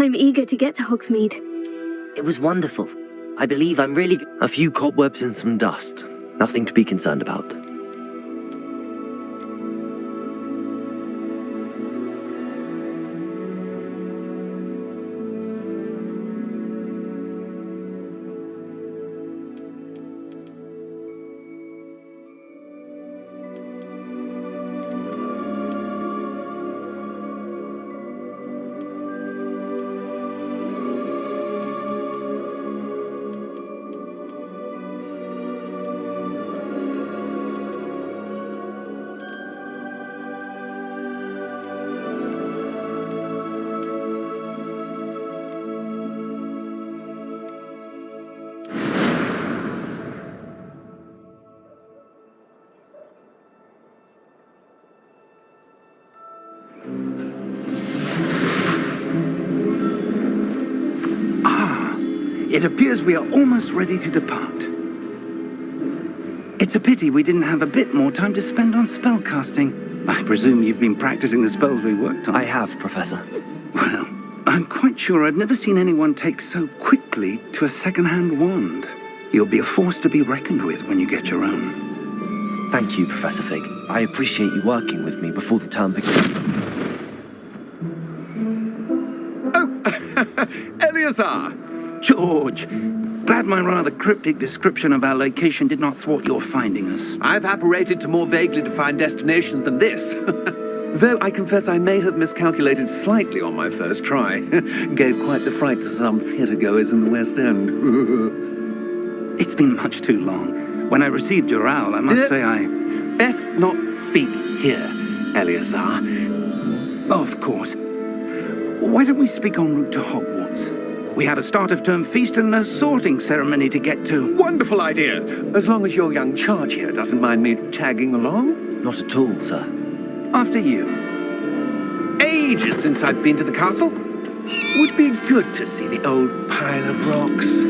I'm eager to get to Hogsmeade. It was wonderful. I believe I'm really... A few cobwebs and some dust. Nothing to be concerned about. It appears we are almost ready to depart. It's a pity we didn't have a bit more time to spend on spellcasting. I presume you've been practicing the spells we worked on. I have, Professor. Well, I'm quite sure I've never seen anyone take so quickly to a second-hand wand. You'll be a force to be reckoned with when you get your own. Thank you, Professor Fig. I appreciate you working with me before the term begins. Oh, Eleazar! George, glad my rather cryptic description of our location did not thwart your finding us. I've apparated to more vaguely defined destinations than this. Though I confess I may have miscalculated slightly on my first try. Gave quite the fright to some theatre-goers in the West End. It's been much too long. When I received your owl, I must say I... Best not speak here, Eleazar. Of course. Why don't we speak en route to Hogwarts? We have a start-of-term feast and a sorting ceremony to get to. Wonderful idea! As long as your young charge here doesn't mind me tagging along. Not at all, sir. After you. Ages since I've been to the castle. Would be good to see the old pile of rocks.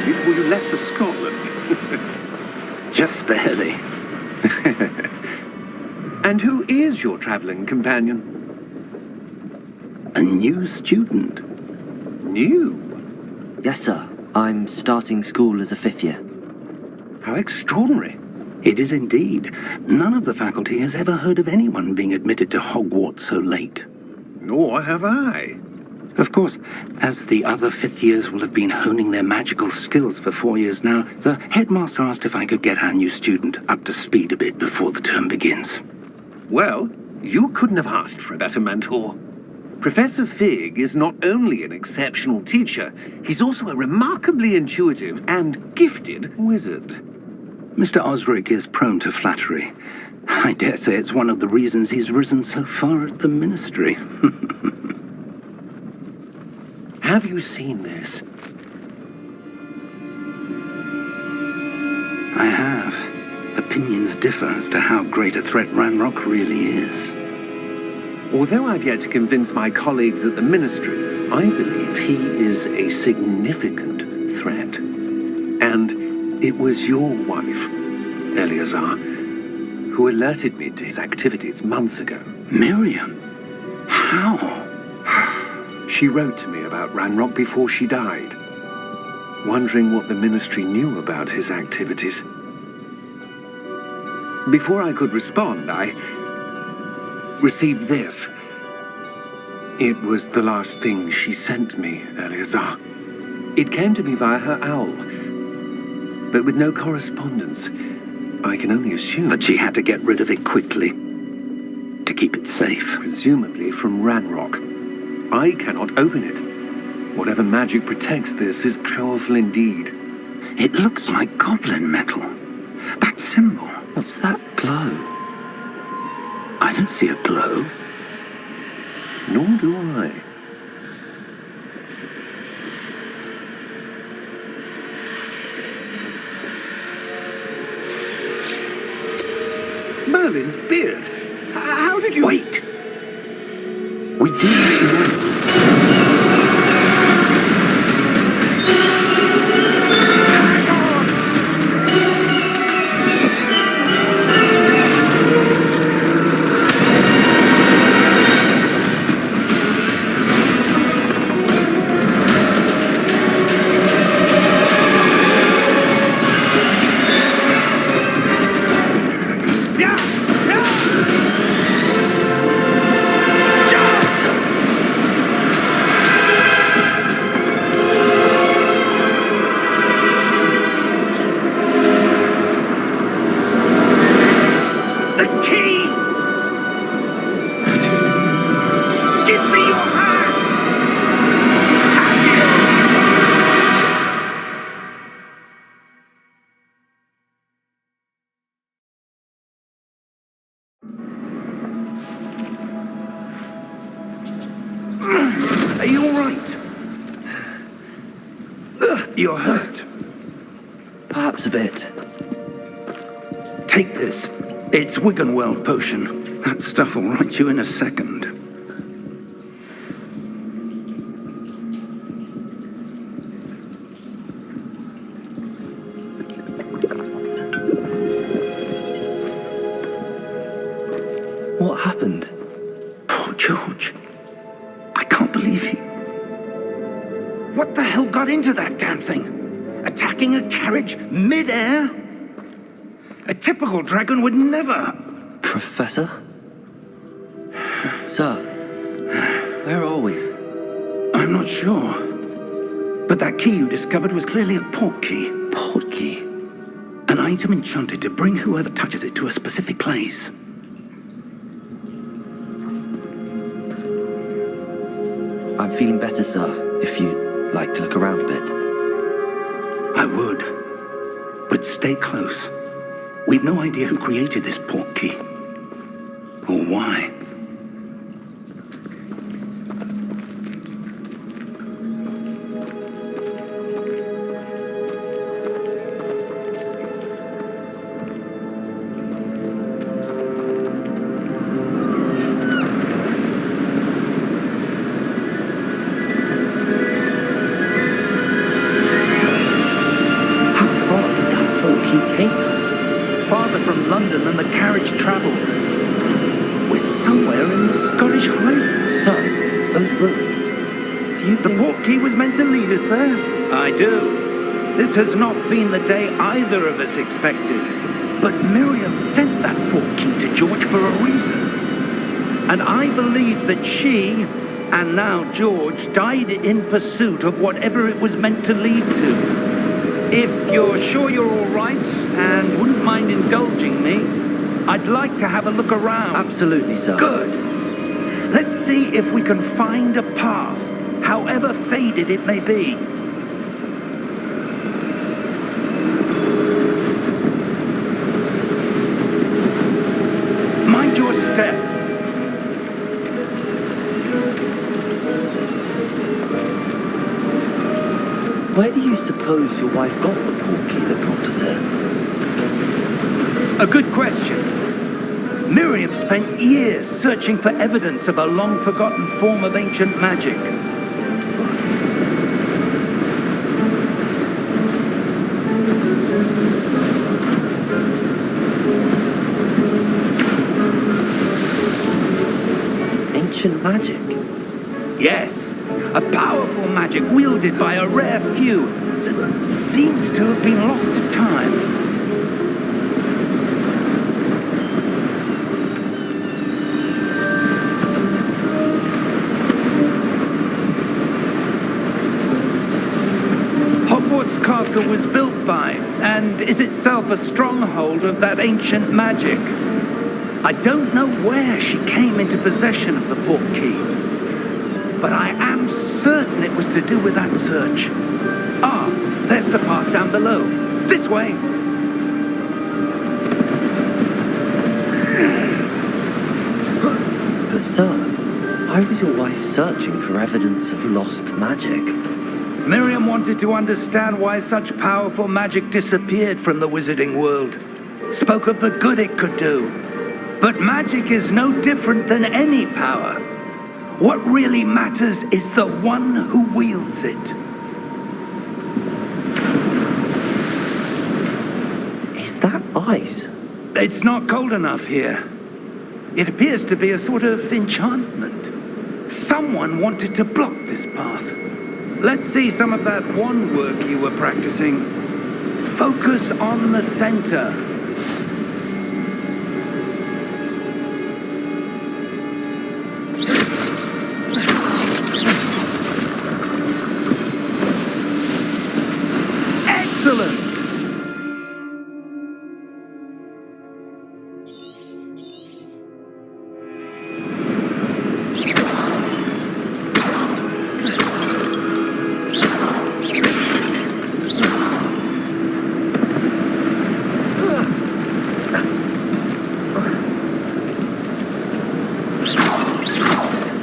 Before you left for Scotland. Just barely. And who is your travelling companion? A new student. New? Yes, sir. I'm starting school as a 5th year. How extraordinary. It is indeed. None of the faculty has ever heard of anyone being admitted to Hogwarts so late. Nor have I. Of course, as the other 5th years will have been honing their magical skills for 4 years now, the headmaster asked if I could get our new student up to speed a bit before the term begins. Well, you couldn't have asked for a better mentor. Professor Fig is not only an exceptional teacher, he's also a remarkably intuitive and gifted wizard. Mr. Osric is prone to flattery. I dare say it's one of the reasons he's risen so far at the ministry. Have you seen this? I have. Opinions differ as to how great a threat Ranrock really is. Although I've yet to convince my colleagues at the Ministry, I believe he is a significant threat. And it was your wife, Eleazar, who alerted me to his activities months ago. Miriam? How? She wrote to me about Ranrock before she died, wondering what the Ministry knew about his activities. Before I could respond, I received this. It was the last thing she sent me, Eleazar. It came to me via her owl, but with no correspondence. I can only assume That she had to get rid of it quickly to keep it safe. presumably from Ranrock. I cannot open it. Whatever magic protects this is powerful indeed. It looks like goblin metal. That symbol. What's that glow? I don't see a glow. Nor do I. Merlin's beard. How did you... Wait! We do know. Are you all right? You're hurt. Perhaps a bit. Take this. It's Wiggenweld potion. That stuff will right you in a second. What happened? Poor George. I can't believe he... What the hell got into that damn thing? Attacking a carriage mid-air? A typical dragon would never... Professor? Sir, where are we? I'm not sure. But that key you discovered was clearly a port key. Port key? An item enchanted to bring whoever touches it to a specific place. I'm feeling better, sir, if you'd like to look around a bit. I would. But stay close. We've no idea who created this port key. Or why. Farther from London than the carriage travelled. We're somewhere in the Scottish Highlands. Sir, those ruins. Do you The think... port key was meant to lead us there? I do. This has not been the day either of us expected. But Miriam sent that port key to George for a reason. And I believe that she, and now George, died in pursuit of whatever it was meant to lead to. If you're sure you're all right and wouldn't mind indulging me, I'd like to have a look around. Absolutely, sir. Good. Let's see if we can find a path, however faded it may be. Mind your step. Where do you suppose your wife got the port key that brought us here? A good question. Miriam spent years searching for evidence of a long-forgotten form of ancient magic. Ancient magic? Yes, a powerful magic wielded by a rare few that seems to have been lost to time. castle was built by, and is itself a stronghold of that ancient magic. I don't know where she came into possession of the portkey, but I am certain it was to do with that search. Ah, there's the path down below. This way. But sir, why was your wife searching for evidence of lost magic? Miriam wanted to understand why such powerful magic disappeared from the wizarding world. Spoke of the good it could do. But magic is no different than any power. What really matters is the one who wields it. Is that ice? It's not cold enough here. It appears to be a sort of enchantment. Someone wanted to block this path. Let's see some of that wand work you were practicing. Focus on the center. Excellent!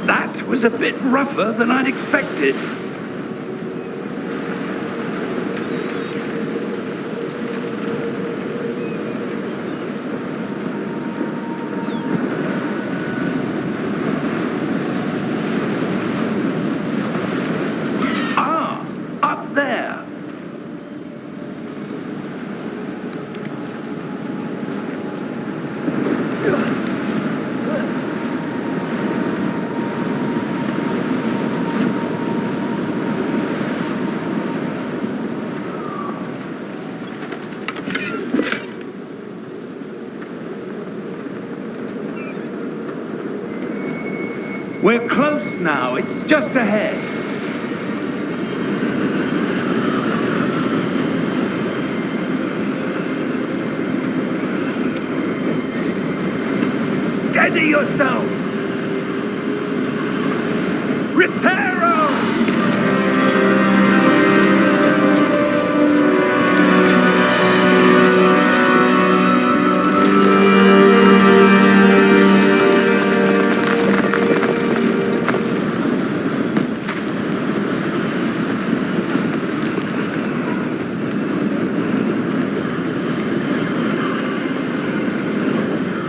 That was a bit rougher than I'd expected. Ah, up there. We're close now. It's just ahead. Steady yourself! Reparo!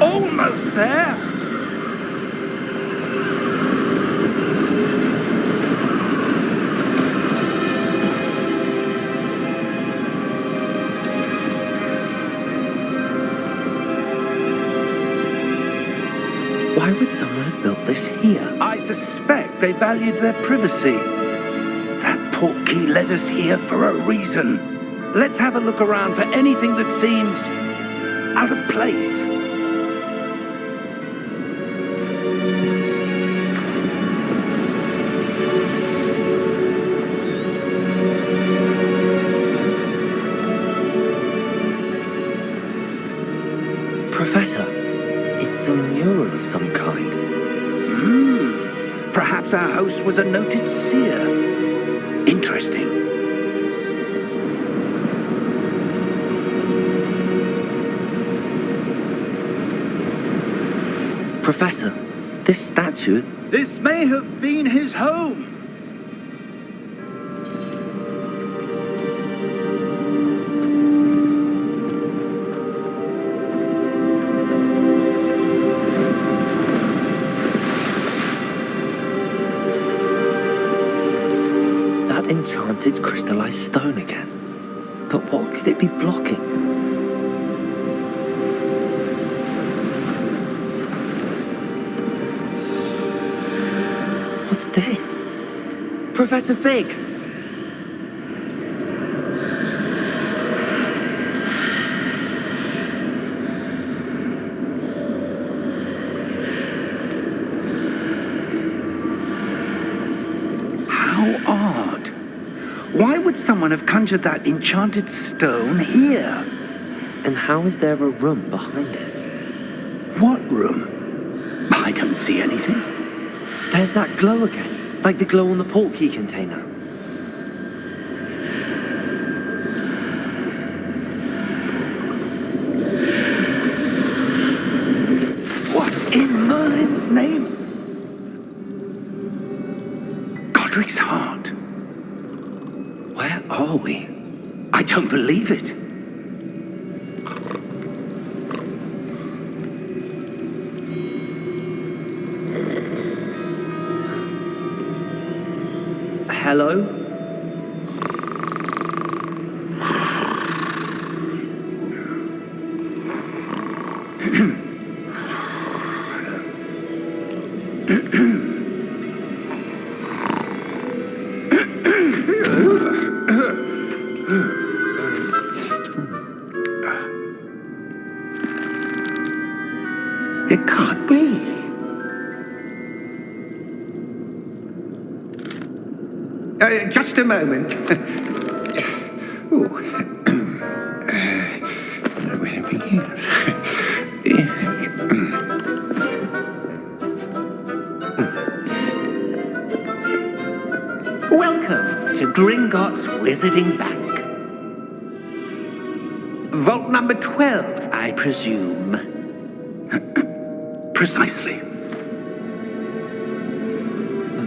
Almost there! Why would someone have built this here? I suspect they valued their privacy. That portkey led us here for a reason. Let's have a look around for anything that seems out of place. Professor, it's a mural of some kind. Perhaps our host was a noted seer. Interesting. Professor, this statue... This may have been his home. That enchanted crystallized stone again. But what could it be blocking? What's this? Professor Fig! How odd. Why would someone have conjured that enchanted stone here? And how is there a room behind it? What room? I don't see anything. There's that glow again, like the glow on the portkey container. What in Merlin's name? Godric's heart. Where are we? I don't believe it. Hello? It can't be. Just a moment. Ooh. Where are we? Welcome to Gringotts Wizarding Bank. Vault number 12, I presume. Precisely.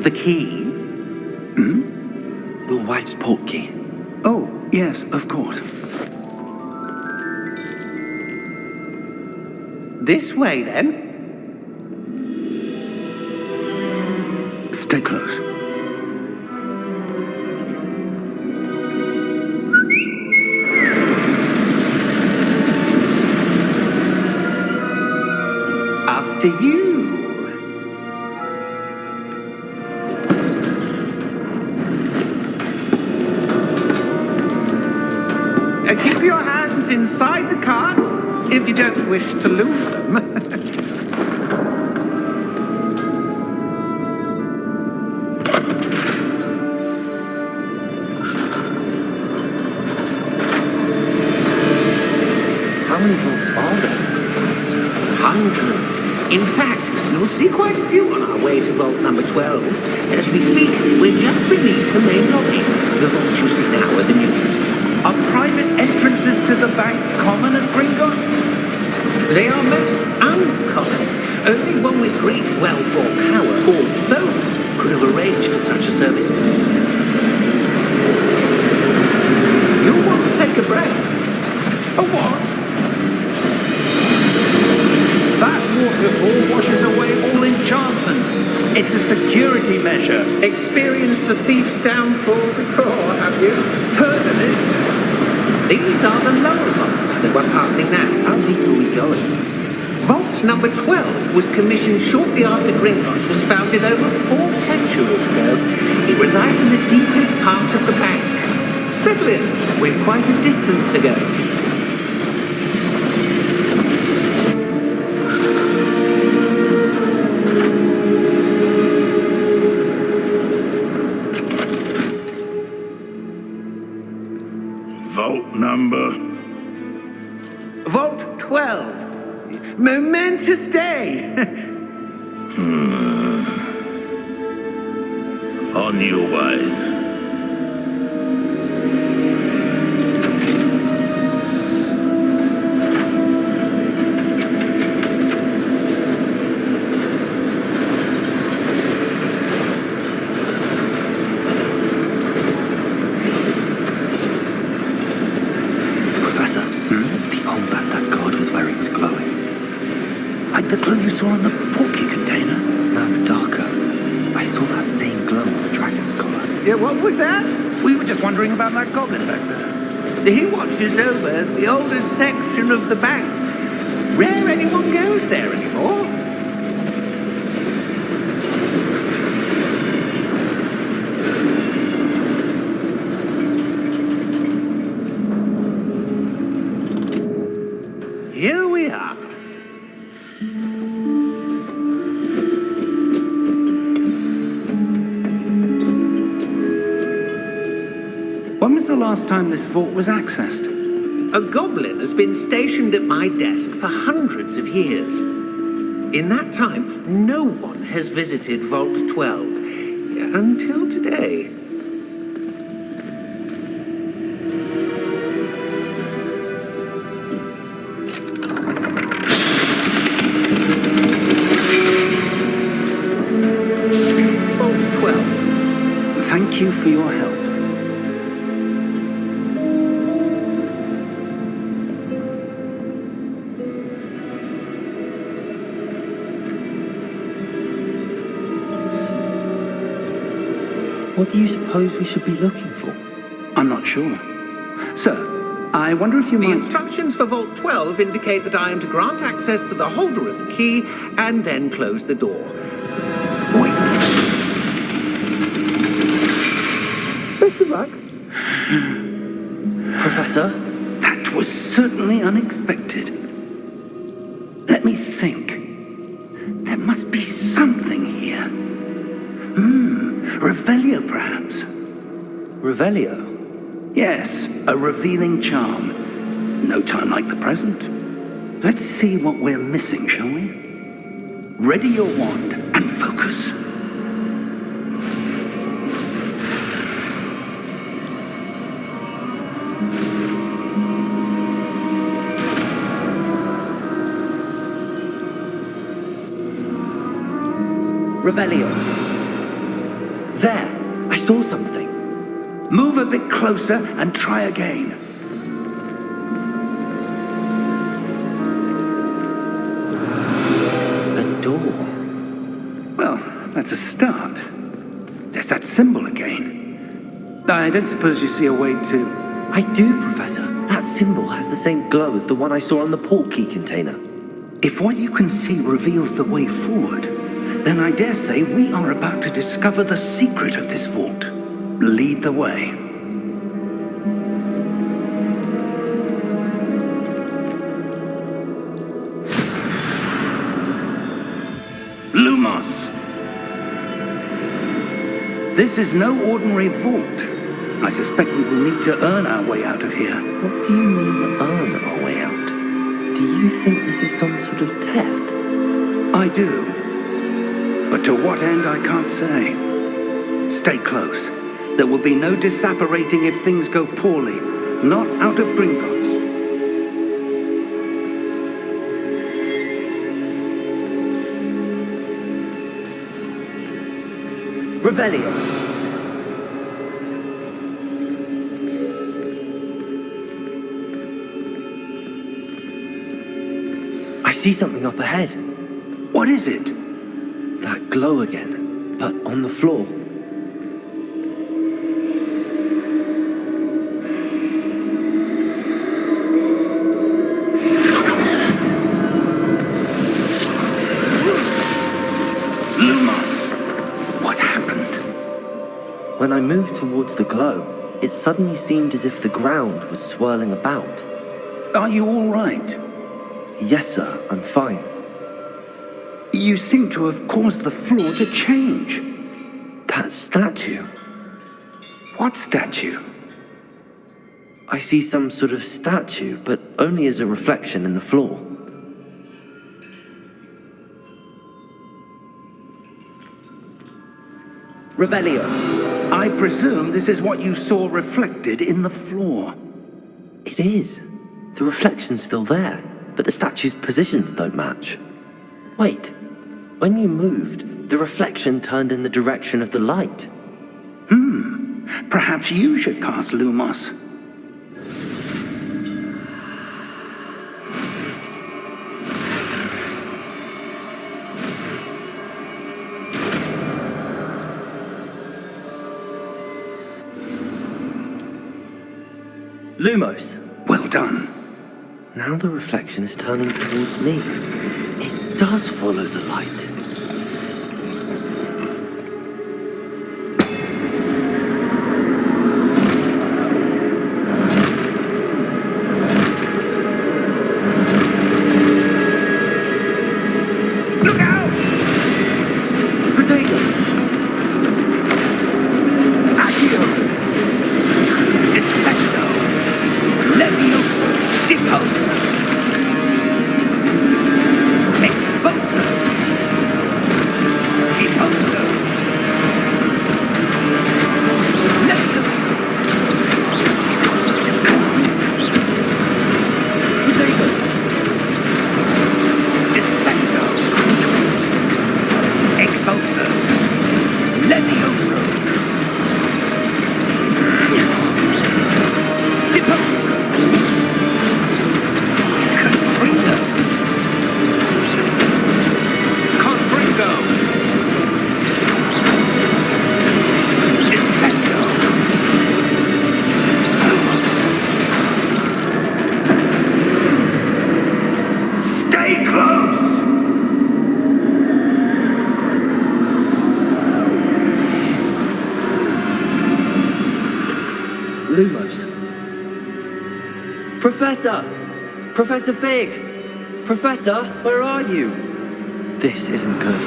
The key? Your wife's portkey. Oh, yes, of course. This way, then. Stay close. After you. Keep your hands inside the cart if you don't wish to lose them. How many vaults are there? Hundreds. In fact, you'll see quite a few on our way to vault number 12. As we speak, we're just beneath the main lobby. The vaults you see now are the newest. Are private entrances to the bank common at Gringotts? They are most uncommon. Only one with great wealth or power, or both, could have arranged for such a service. You'll want to take a breath. A what? That waterfall washes away all enchantments. It's a security measure. Experienced the thief's downfall before, have you? Heard of it? These are the lower vaults that we're passing now. How deep are we going? Vault number 12 was commissioned shortly after Gringotts was founded over 4 centuries ago. It resides in the deepest part of the bank. Settle in. We've quite a distance to go. Vault number? Vault 12. Momentous day. On your way. Professor, the armband that guard was wearing was glowing. Like the glow you saw in the portkey container? No, darker. I saw that same glow on the dragon's collar. Yeah, what was that? We were just wondering about that goblin back there. He watches over the oldest section of the bank. Rare anyone goes there anymore. Here we are. When was the last time this vault was accessed? A goblin has been stationed at my desk for hundreds of years. In that time, no one has visited Vault 12 until today. Vault 12. Thank you for your help. What do you suppose we should be looking for? I'm not sure. Sir, I wonder if you The might... instructions for Vault 12 indicate that I am to grant access to the holder of the key and then close the door. Wait! Best of luck. Professor? That was certainly unexpected. Let me think. There must be something here. Revelio, perhaps? Revelio? Yes, a revealing charm. No time like the present. Let's see what we're missing, shall we? Ready your wand and focus. Revelio. There! I saw something. Move a bit closer and try again. A door. Well, that's a start. There's that symbol again. I don't suppose you see a way to... I do, Professor. That symbol has the same glow as the one I saw on the port key container. If what you can see reveals the way forward, then I dare say we are about to discover the secret of this vault. Lead the way. Lumos! This is no ordinary vault. I suspect we will need to earn our way out of here. What do you mean, earn our way out? Do you think this is some sort of test? I do. But to what end, I can't say. Stay close. There will be no disapparating if things go poorly. Not out of Gringotts. Revelio. I see something up ahead. What is it? That glow again, but on the floor. Lumos! What happened? When I moved towards the glow, it suddenly seemed as if the ground was swirling about. Are you all right? Yes, sir, I'm fine. You seem to have caused the floor to change. That statue. What statue? I see some sort of statue, but only as a reflection in the floor. Revelio. I presume this is what you saw reflected in the floor. It is. The reflection's still there, but the statue's positions don't match. Wait. When you moved, the reflection turned in the direction of the light. Perhaps you should cast Lumos. Lumos. Well done. Now the reflection is turning towards me. It does follow the light. Look out! Potato! Accio! Lumos. Professor! Professor Fig! Professor, where are you? This isn't good.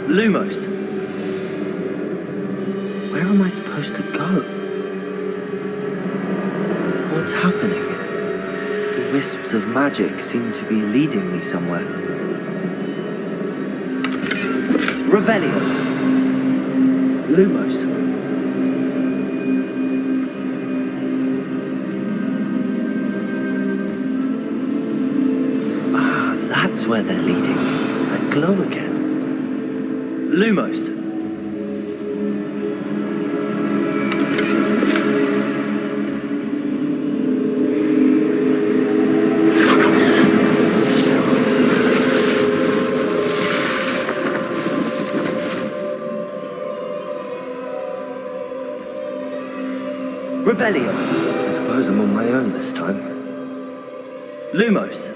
Lumos. Where am I supposed to go? What's happening? The wisps of magic seem to be leading me somewhere. Revelio. Lumos. Ah, that's where they're leading. That glow again. Lumos. Revelio. I suppose I'm on my own this time. Lumos.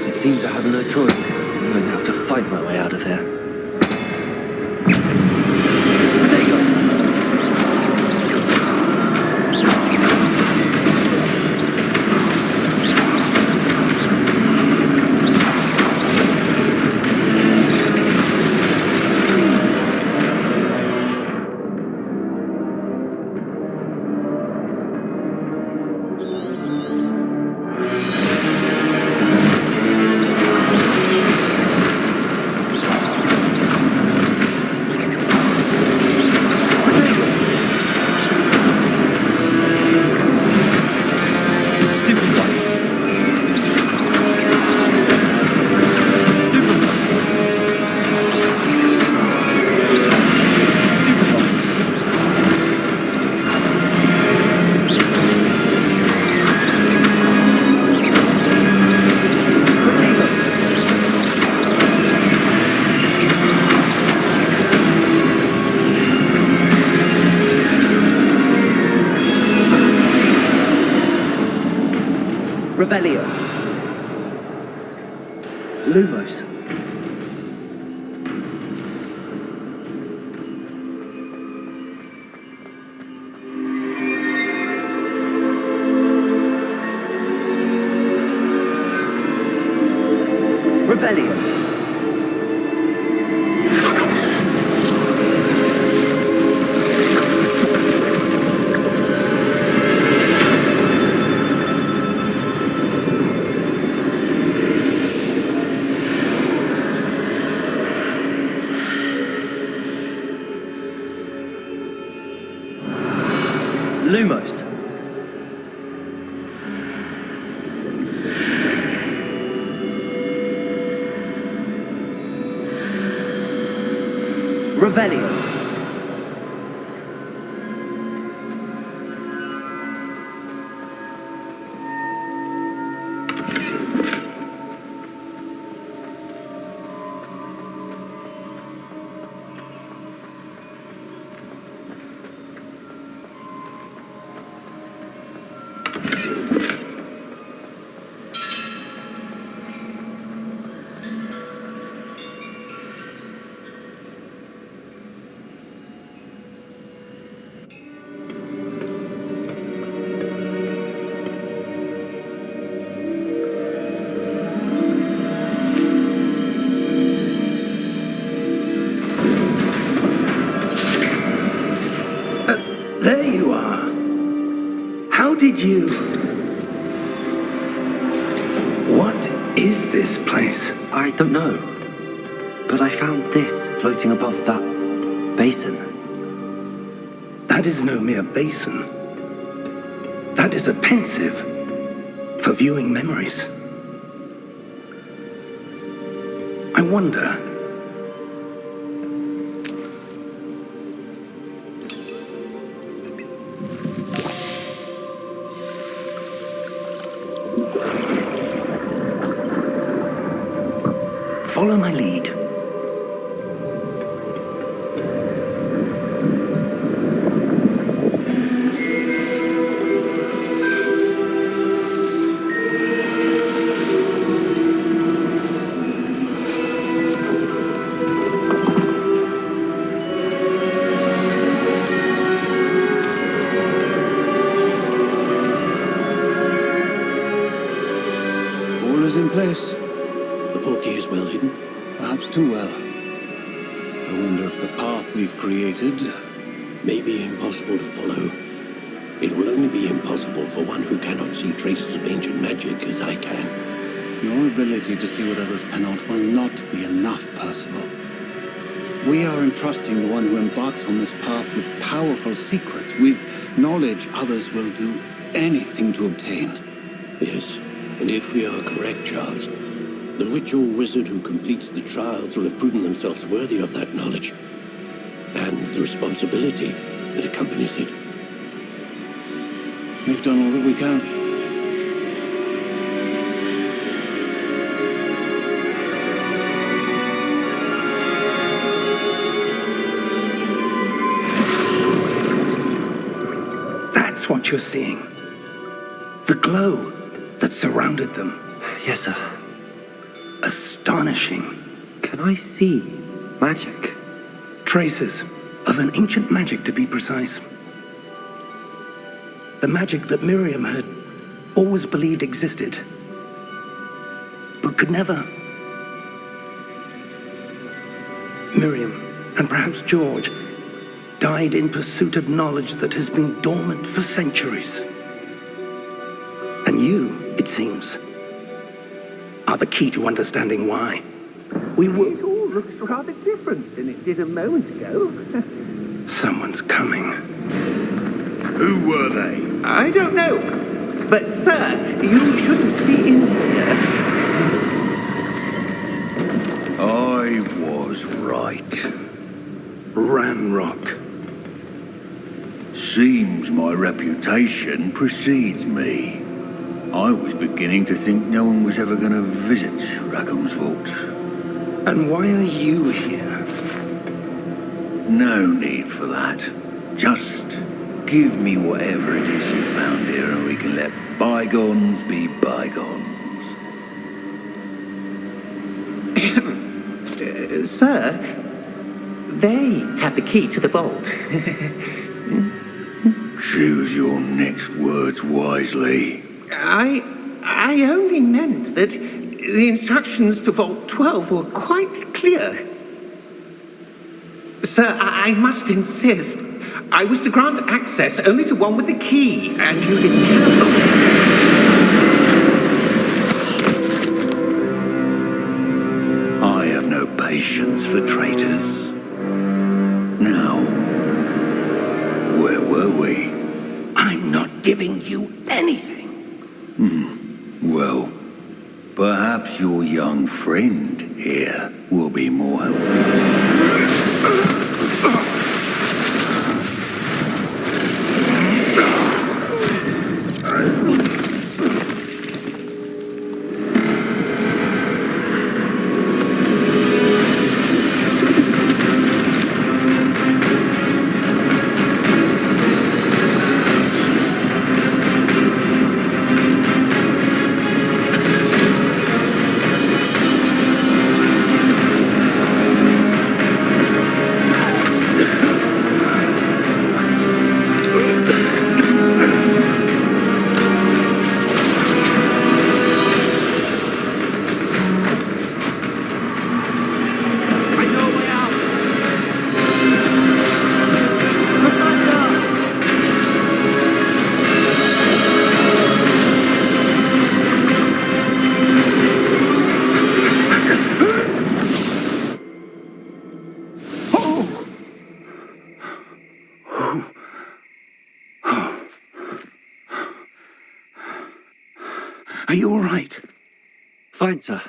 It seems I have no choice. I'm going to have to fight my way out of here. Revelio. Lumos. Revelio. Lumos. Revelio. There you are. How did you... What is this place? I don't know. But I found this floating above that basin. That is no mere basin. That is a pensive for viewing memories. I wonder... Follow my lead. I wonder if the path we've created may be impossible to follow. It will only be impossible for one who cannot see traces of ancient magic as I can. Your ability to see what others cannot will not be enough, Percival. We are entrusting the one who embarks on this path with powerful secrets, with knowledge others will do anything to obtain. Yes, and if we are correct, Charles, the witch or wizard who completes the trials will have proven themselves worthy of that knowledge, and the responsibility that accompanies it. We've done all that we can. That's what you're seeing. The glow that surrounded them. Yes, sir. Astonishing. Can I see magic? Traces of an ancient magic, to be precise. The magic that Miriam had always believed existed, but could never. Miriam, and perhaps George, died in pursuit of knowledge that has been dormant for centuries. And you, it seems, are the key to understanding why. We It will. all looks rather different than it did a moment ago. Someone's coming. Who were they? I don't know. But, sir, you shouldn't be in here. I was right. Ramrock. Seems my reputation precedes me. I was beginning to think no one was ever going to visit Rackham's vault. And why are you here? No need for that. Just give me whatever it is you found here and we can let bygones be bygones. Sir, they had the key to the vault. Choose your next words wisely. I only meant that the instructions to Vault 12 were quite clear. Sir, I must insist. I was to grant access only to one with the key, and you didn't have them. I have no patience for traitors. Now, where were we? I'm not giving you anything. Well, perhaps your young friend here will be more helpful. Are you all right? Fine, sir.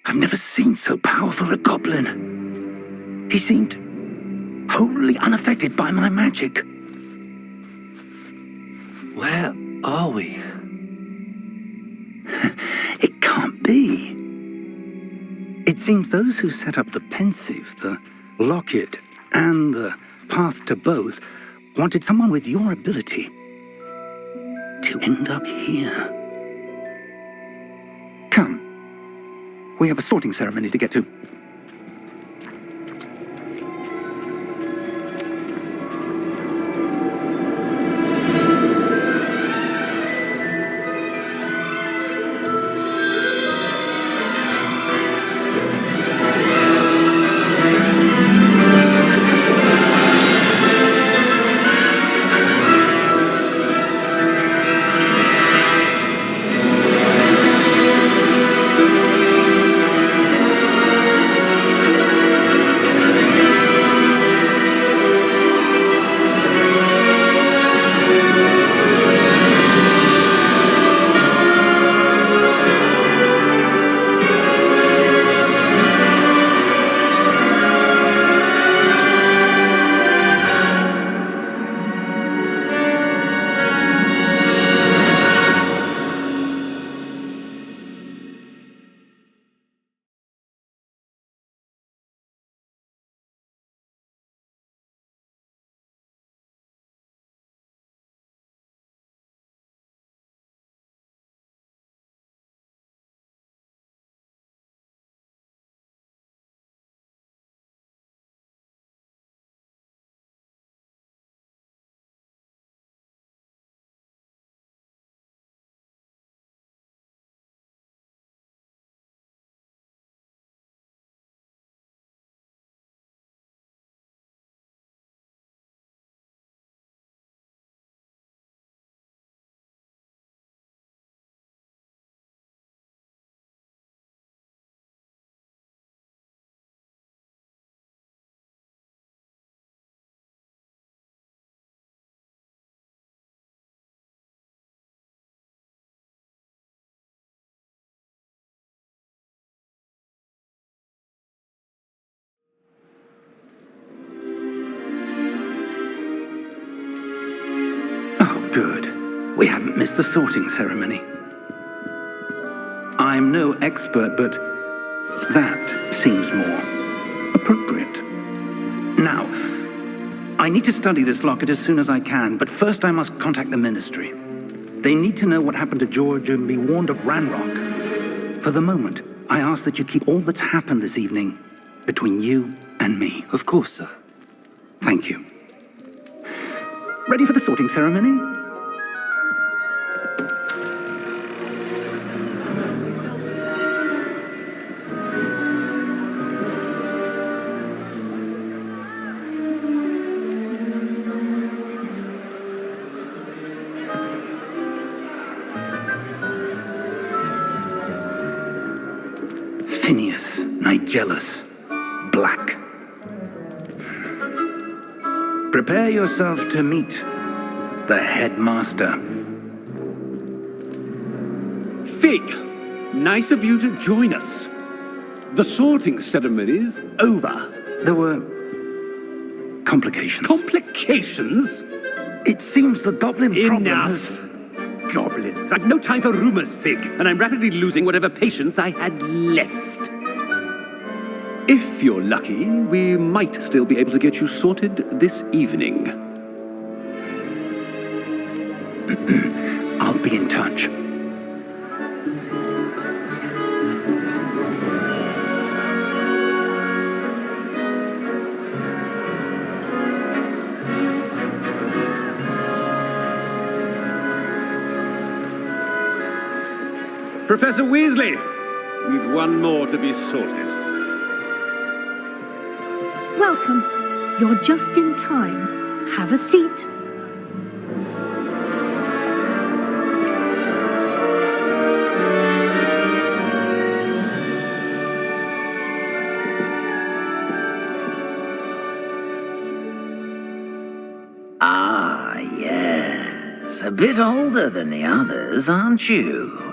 I've never seen so powerful a goblin. He seemed wholly unaffected by my magic. Where are we? It can't be. It seems those who set up the pensive, the locket, and the path to both wanted someone with your ability to end up here. Come. We have a sorting ceremony to get to. We haven't missed the sorting ceremony. I'm no expert, but that seems more appropriate. Now, I need to study this locket as soon as I can, but first I must contact the Ministry. They need to know what happened to George and be warned of Ranrock. For the moment, I ask that you keep all that's happened this evening between you and me. Of course, sir. Thank you. Ready for the sorting ceremony? Phineas, Nigellus, Black. Prepare yourself to meet the headmaster. Fig, nice of you to join us. The sorting ceremony's over. There were complications. Complications? It seems the goblin problem has... Enough! Goblins. I've no time for rumors, Fig, and I'm rapidly losing whatever patience I had left. If you're lucky, we might still be able to get you sorted this evening. I'll be in touch. Professor Weasley, we've one more to be sorted. Welcome. You're just in time. Have a seat. Ah, yes. A bit older than the others, aren't you?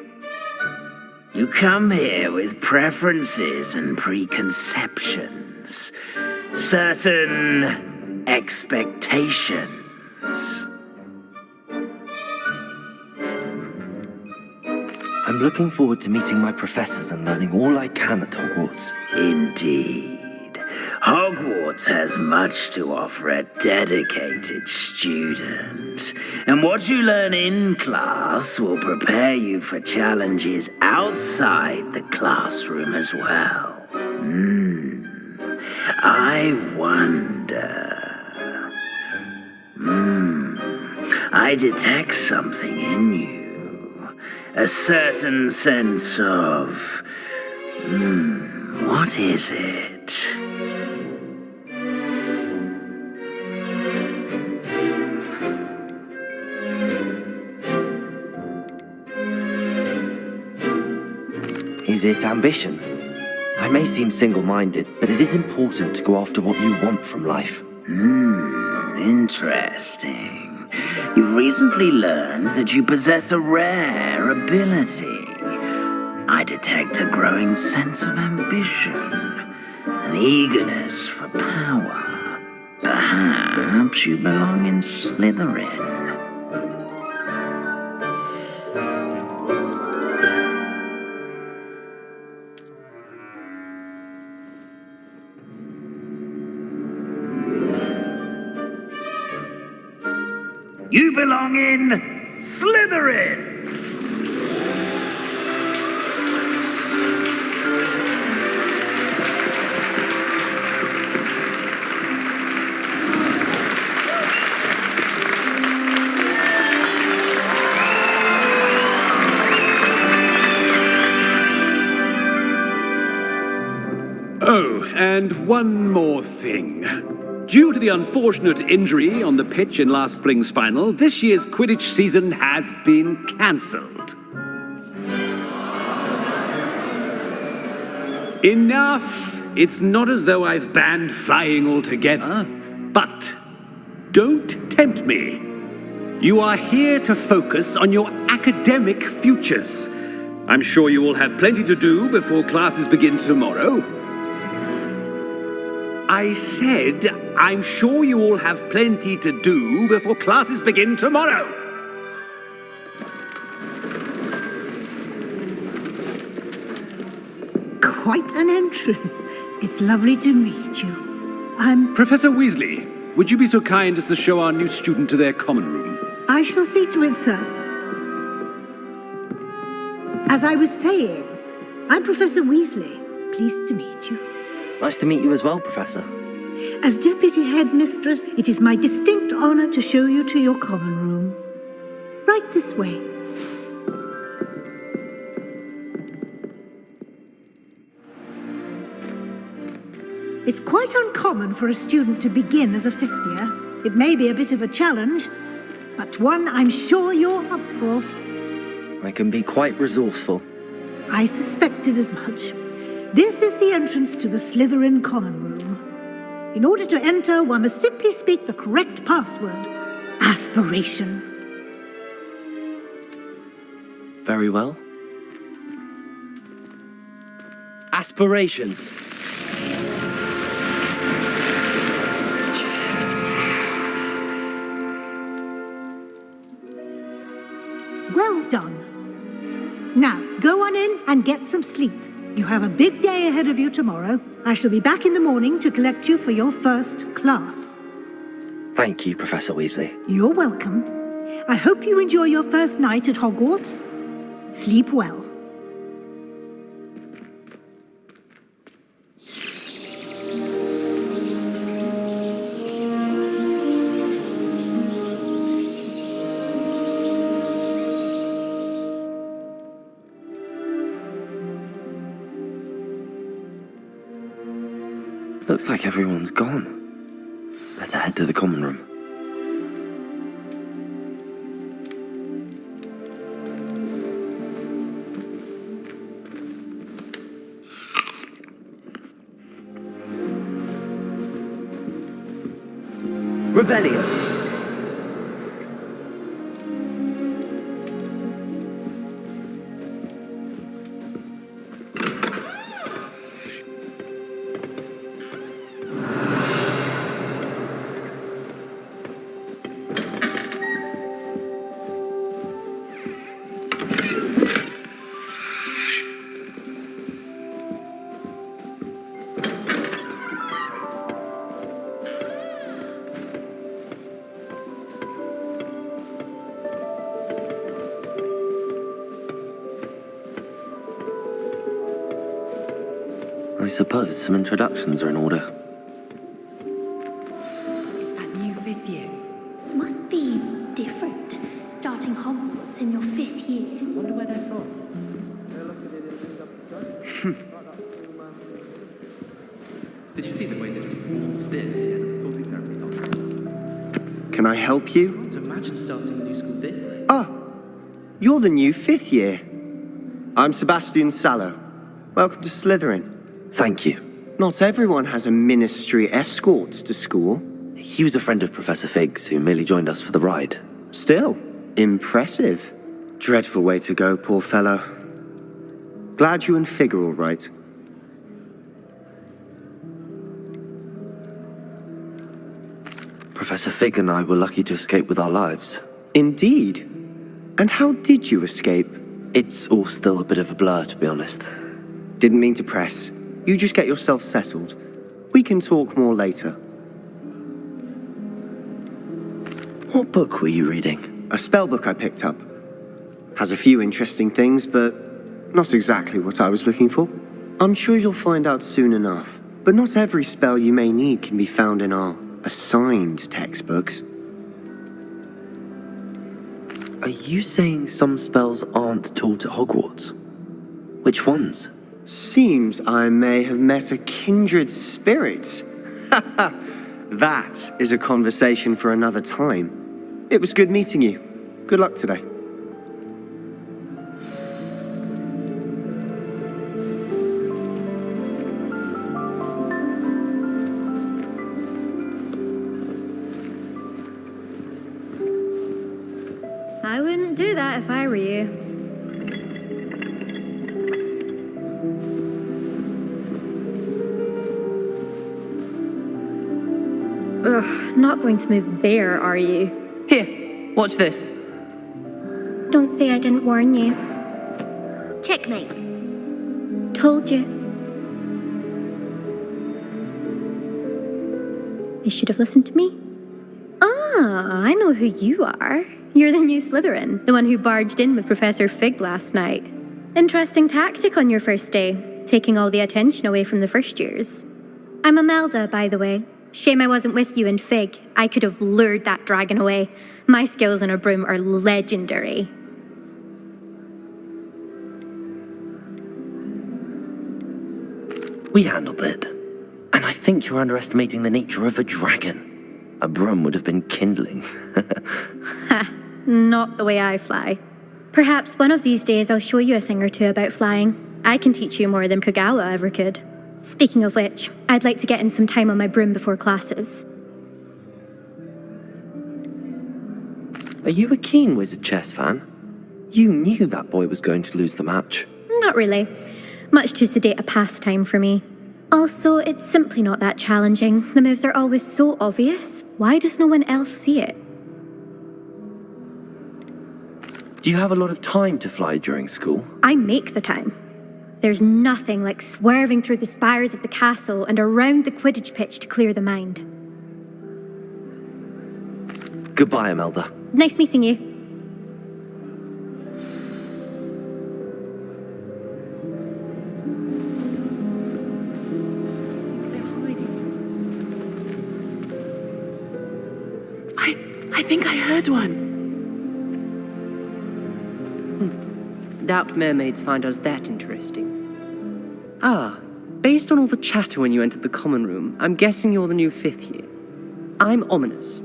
You come here with preferences and preconceptions. Certain expectations. I'm looking forward to meeting my professors and learning all I can at Hogwarts. Indeed. Hogwarts has much to offer a dedicated student. And what you learn in class will prepare you for challenges outside the classroom as well. I wonder... I detect something in you. A certain sense of... what is it? Is it ambition? I may seem single-minded, but it is important to go after what you want from life. Interesting. You've recently learned that you possess a rare ability. I detect a growing sense of ambition, an eagerness for power. Perhaps you belong in Slytherin. You belong in Slytherin! Oh, and one more thing. Due to the unfortunate injury on the pitch in last spring's final, this year's Quidditch season has been cancelled. Enough! It's not as though I've banned flying altogether, but don't tempt me. You are here to focus on your academic futures. I'm sure you will have plenty to do before classes begin tomorrow. I said, I'm sure you all have plenty to do before classes begin tomorrow. quite an entrance. It's lovely to meet you. Professor Weasley, would you be so kind as to show our new student to their common room? I shall see to it, sir. As I was saying, I'm Professor Weasley. Pleased to meet you. Nice to meet you as well, Professor. As Deputy Headmistress, it is my distinct honor to show you to your common room. Right this way. It's quite uncommon for a student to begin as a fifth year. It may be a bit of a challenge, but one I'm sure you're up for. I can be quite resourceful. I suspected as much. This is the entrance to the Slytherin common room. In order to enter, one must simply speak the correct password. Aspiration. Very well. Aspiration. Well done. Now, go on in and get some sleep. You have a big day ahead of you tomorrow. I shall be back in the morning to collect you for your first class. Thank you, Professor Weasley. You're welcome. I hope you enjoy your first night at Hogwarts. Sleep well. Looks like everyone's gone. Better head to the common room. Revelio. I suppose some introductions are in order. That new fifth year. Must be different, starting Hogwarts in your fifth year. Wonder where they're from. Did you see the way they just waltzed in? Can I help you? To imagine starting a new school this. Ah, you're the new fifth year. I'm Sebastian Sallow. Welcome to Slytherin. Thank you. Not everyone has a ministry escort to school. He was a friend of Professor Fig's who merely joined us for the ride. Still, impressive. Dreadful way to go, poor fellow. Glad you and Fig are all right. Professor Fig and I were lucky to escape with our lives. Indeed. And how did you escape? It's all still a bit of a blur, to be honest. Didn't mean to press. You just get yourself settled. We can talk more later. What book were you reading? A spell book I picked up. Has a few interesting things, but not exactly what I was looking for. I'm sure you'll find out soon enough. But not every spell you may need can be found in our assigned textbooks. Are you saying some spells aren't taught at Hogwarts? Which ones? Seems I may have met a kindred spirit. That is a conversation for another time. It was good meeting you. Good luck today. I wouldn't do that if I were you. Ugh, not going to move there, are you? Here, watch this. Don't say I didn't warn you. Checkmate. Told you. They should have listened to me. Ah, I know who you are. You're the new Slytherin, the one who barged in with Professor Fig last night. Interesting tactic on your first day, taking all the attention away from the first years. I'm Imelda, by the way. Shame I wasn't with you in Fig. I could have lured that dragon away. My skills on a broom are legendary. We handled it. And I think you're underestimating the nature of a dragon. A broom would have been kindling. Ha, not the way I fly. Perhaps one of these days I'll show you a thing or two about flying. I can teach you more than Kagawa ever could. Speaking of which, I'd like to get in some time on my broom before classes. Are you a keen Wizard chess fan? You knew that boy was going to lose the match. Not really. Much too sedate a pastime for me. Also, it's simply not that challenging. The moves are always so obvious. Why does no one else see it? Do you have a lot of time to fly during school? I make the time. There's nothing like swerving through the spires of the castle and around the Quidditch pitch to clear the mind. Goodbye, Imelda. Nice meeting you. I think I heard one. Doubt mermaids find us that interesting. Ah, based on all the chatter when you entered the common room, I'm guessing you're the new 5th year. I'm Ominous.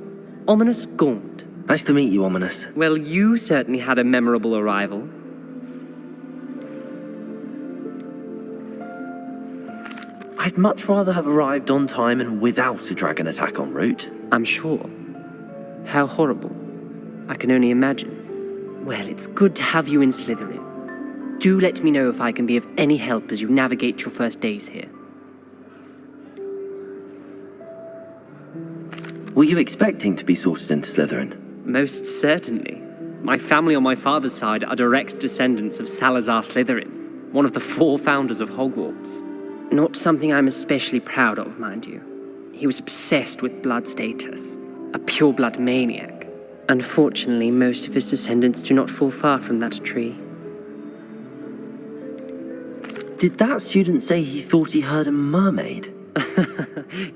Ominous Gaunt. Nice to meet you, Ominous. Well, you certainly had a memorable arrival. I'd much rather have arrived on time and without a dragon attack en route. I'm sure. How horrible. I can only imagine. Well, it's good to have you in Slytherin. Do let me know if I can be of any help as you navigate your first days here. Were you expecting to be sorted into Slytherin? Most certainly. My family on my father's side are direct descendants of Salazar Slytherin, one of the 4 founders of Hogwarts. Not something I'm especially proud of, mind you. He was obsessed with blood status, a pure-blood maniac. Unfortunately, most of his descendants do not fall far from that tree. Did that student say he thought he heard a mermaid?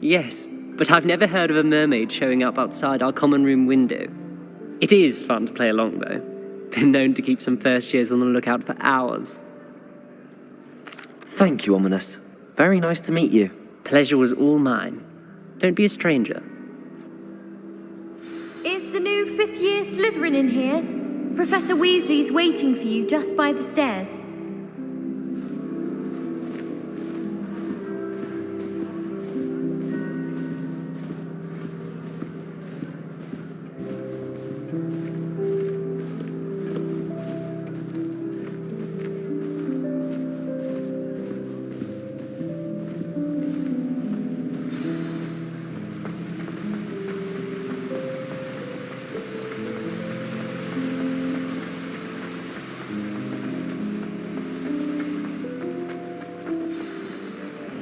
Yes, but I've never heard of a mermaid showing up outside our common room window. It is fun to play along, though. Been known to keep some first years on the lookout for hours. Thank you, Ominous. Very nice to meet you. Pleasure was all mine. Don't be a stranger. Is the new 5th year Slytherin in here? Professor Weasley's waiting for you just by the stairs.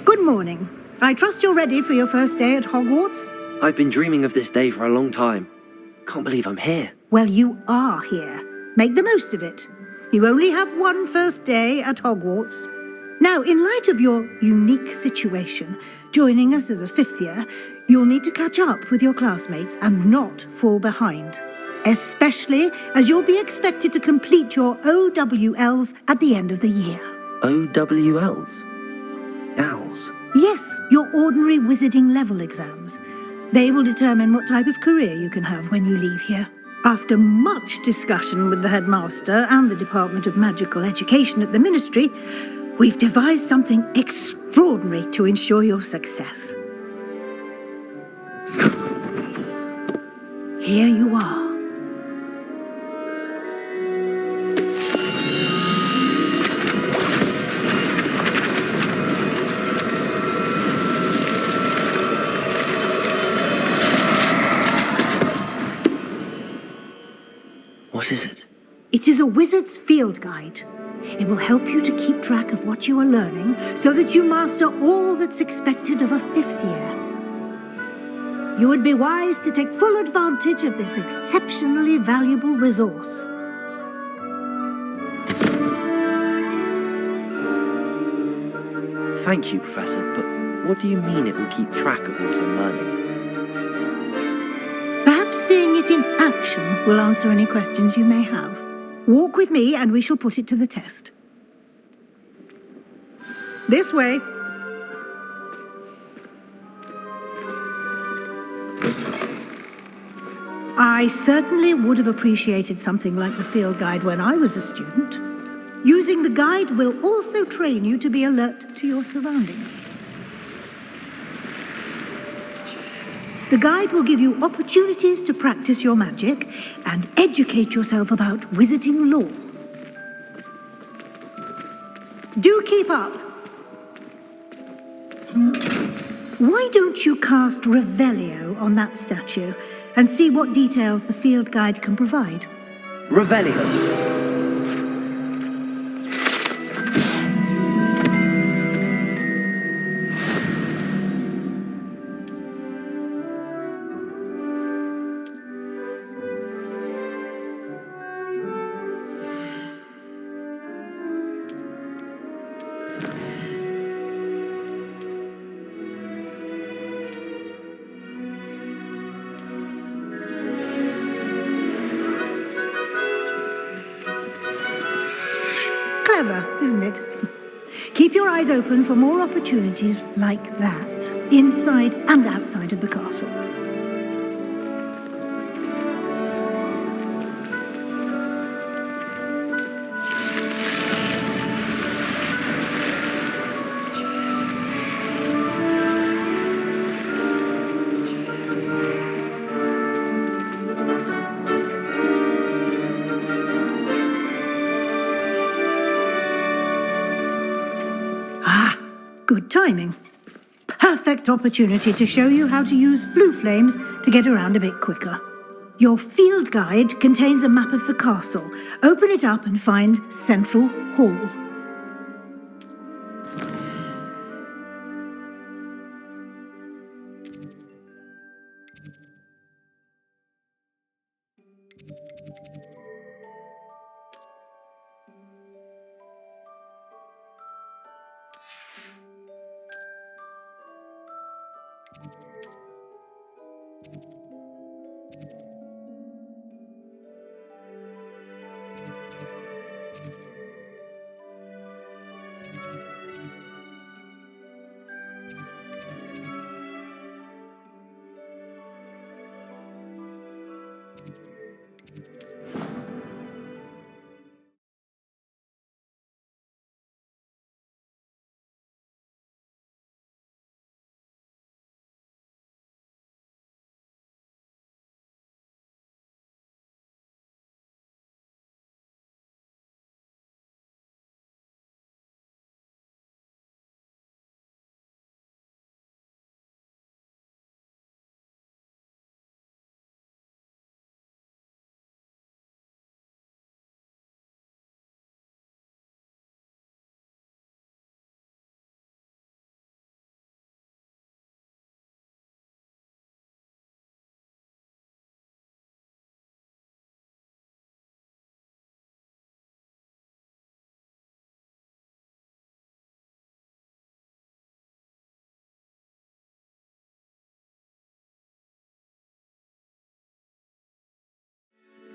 Good morning. I trust you're ready for your first day at Hogwarts? I've been dreaming of this day for a long time. Can't believe I'm here. Well, you are here. Make the most of it. You only have one first day at Hogwarts. Now, in light of your unique situation, joining us as a 5th year, you'll need to catch up with your classmates and not fall behind. Especially as you'll be expected to complete your OWLs at the end of the year. OWLs? Owls? Yes, your ordinary wizarding level exams. They will determine what type of career you can have when you leave here. After much discussion with the headmaster and the Department of Magical Education at the Ministry, we've devised something extraordinary to ensure your success. Here you are. What is it? It is a wizard's field guide. It will help you to keep track of what you are learning so that you master all that's expected of a 5th year. you would be wise to take full advantage of this exceptionally valuable resource. Thank you, Professor, but what do you mean it will keep track of what I'm learning? Perhaps seeing it in action will answer any questions you may have. Walk with me and we shall put it to the test. This way. I certainly would have appreciated something like the field guide when I was a student. Using the guide will also train you to be alert to your surroundings. The guide will give you opportunities to practice your magic and educate yourself about wizarding lore. Do keep up. Why don't you cast Revelio on that statue and see what details the field guide can provide? Revelio. Clever, isn't it? Keep your eyes open for more opportunities like that, inside and outside of the castle. Good timing. Perfect opportunity to show you how to use flue flames to get around a bit quicker. Your field guide contains a map of the castle. Open it up and find Central Hall.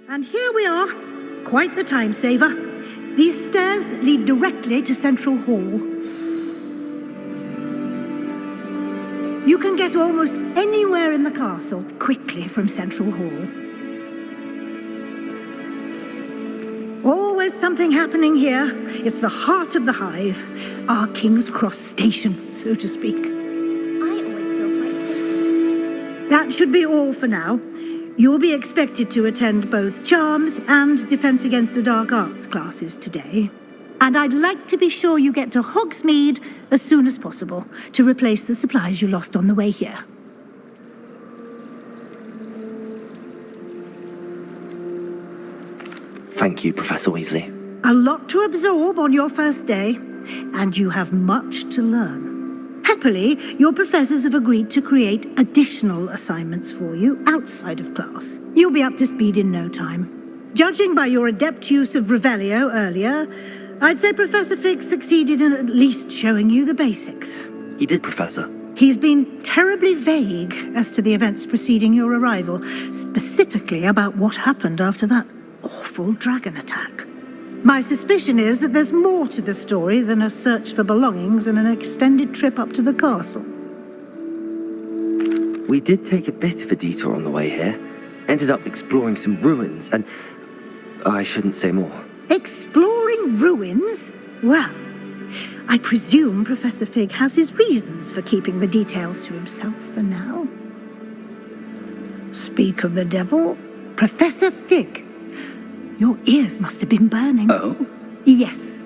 And here we are. Quite the time saver. These stairs lead directly to Central Hall. You can get almost anywhere in the castle quickly from Central Hall. Always something happening here. It's the heart of the hive. Our King's Cross station, so to speak. I always feel quite safe. That should be all for now. You'll be expected to attend both Charms and Defense Against the Dark Arts classes today. And I'd like to be sure you get to Hogsmeade as soon as possible to replace the supplies you lost on the way here. Thank you, Professor Weasley. A lot to absorb on your first day, and you have much to learn. Happily, your professors have agreed to create additional assignments for you outside of class. You'll be up to speed in no time. Judging by your adept use of Revelio earlier, I'd say Professor Fig succeeded in at least showing you the basics. He did, Professor. He's been terribly vague as to the events preceding your arrival, specifically about what happened after that awful dragon attack. My suspicion is that there's more to the story than a search for belongings and an extended trip up to the castle. We did take a bit of a detour on the way here. Ended up exploring some ruins and... I shouldn't say more. Exploring ruins? Well, I presume Professor Fig has his reasons for keeping the details to himself for now. Speak of the devil, Professor Fig. Your ears must have been burning. Oh? Yes.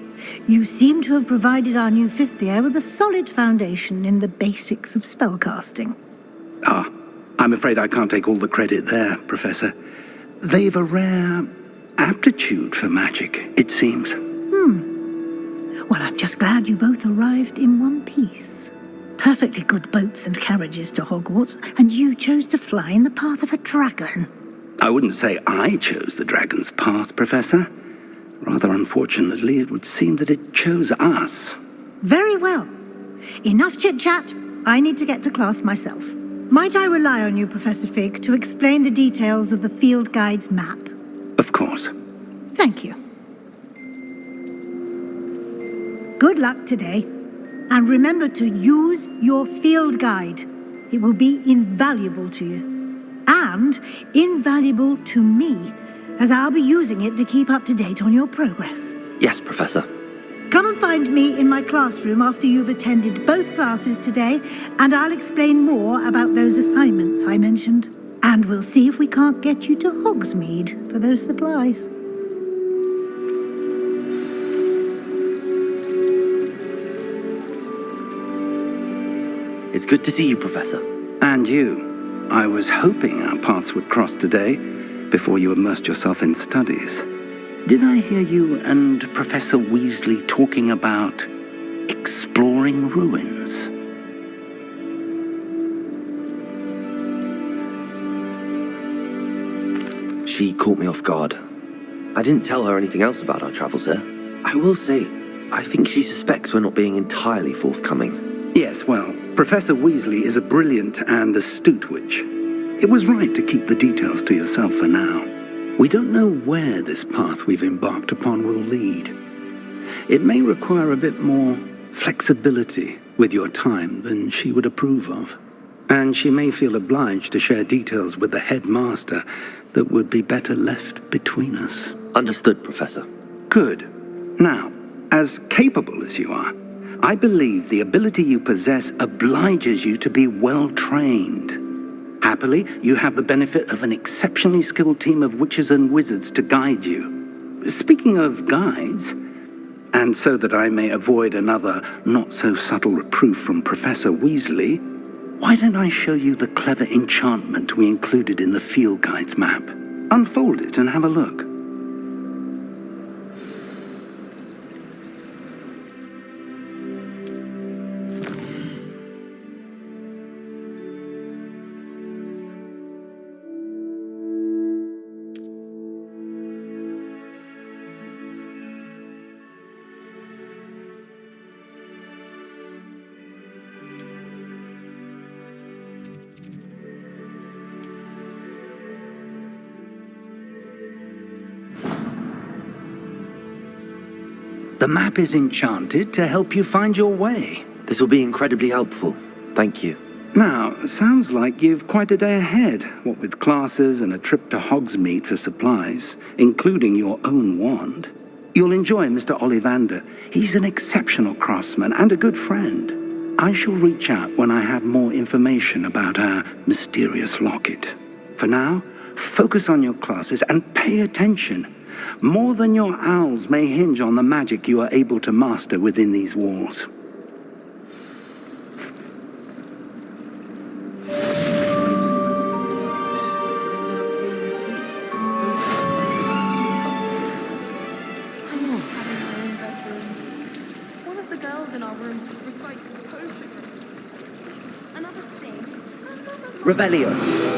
You seem to have provided our new fifth year with a solid foundation in the basics of spellcasting. Ah, I'm afraid I can't take all the credit there, Professor. They've a rare aptitude for magic, it seems. Well, I'm just glad you both arrived in one piece. Perfectly good boats and carriages to Hogwarts, and you chose to fly in the path of a dragon. I wouldn't say I chose the dragon's path, Professor. Rather unfortunately, it would seem that it chose us. Very well. Enough chit-chat. I need to get to class myself. Might I rely on you, Professor Fig, to explain the details of the field guide's map? Of course. Thank you. Good luck today. And remember to use your field guide. It will be invaluable to you. And invaluable to me, as I'll be using it to keep up to date on your progress. Yes, Professor. Come and find me in my classroom after you've attended both classes today, and I'll explain more about those assignments I mentioned. And we'll see if we can't get you to Hogsmeade for those supplies. It's good to see you, Professor. And you. I was hoping our paths would cross today, before you immersed yourself in studies. Did I hear you and Professor Weasley talking about exploring ruins? She caught me off guard. I didn't tell her anything else about our travels here. I will say, I think she suspects we're not being entirely forthcoming. Yes, well, Professor Weasley is a brilliant and astute witch. It was right to keep the details to yourself for now. We don't know where this path we've embarked upon will lead. It may require a bit more flexibility with your time than she would approve of. And she may feel obliged to share details with the headmaster that would be better left between us. Understood, Professor. Good. Now, as capable as you are, I believe the ability you possess obliges you to be well-trained. Happily, you have the benefit of an exceptionally skilled team of witches and wizards to guide you. Speaking of guides, and so that I may avoid another not-so-subtle reproof from Professor Weasley, why don't I show you the clever enchantment we included in the field guide's map? Unfold it and have a look. The map is enchanted to help you find your way. This will be incredibly helpful. Thank you. Now, sounds like you've quite a day ahead, what with classes and a trip to Hogsmeade for supplies, including your own wand. You'll enjoy Mr. Ollivander. He's an exceptional craftsman and a good friend. I shall reach out when I have more information about our mysterious locket. For now, focus on your classes and pay attention. More than your owls may hinge on the magic you are able to master within these walls. One of the girls in our room recites potion. Revelio.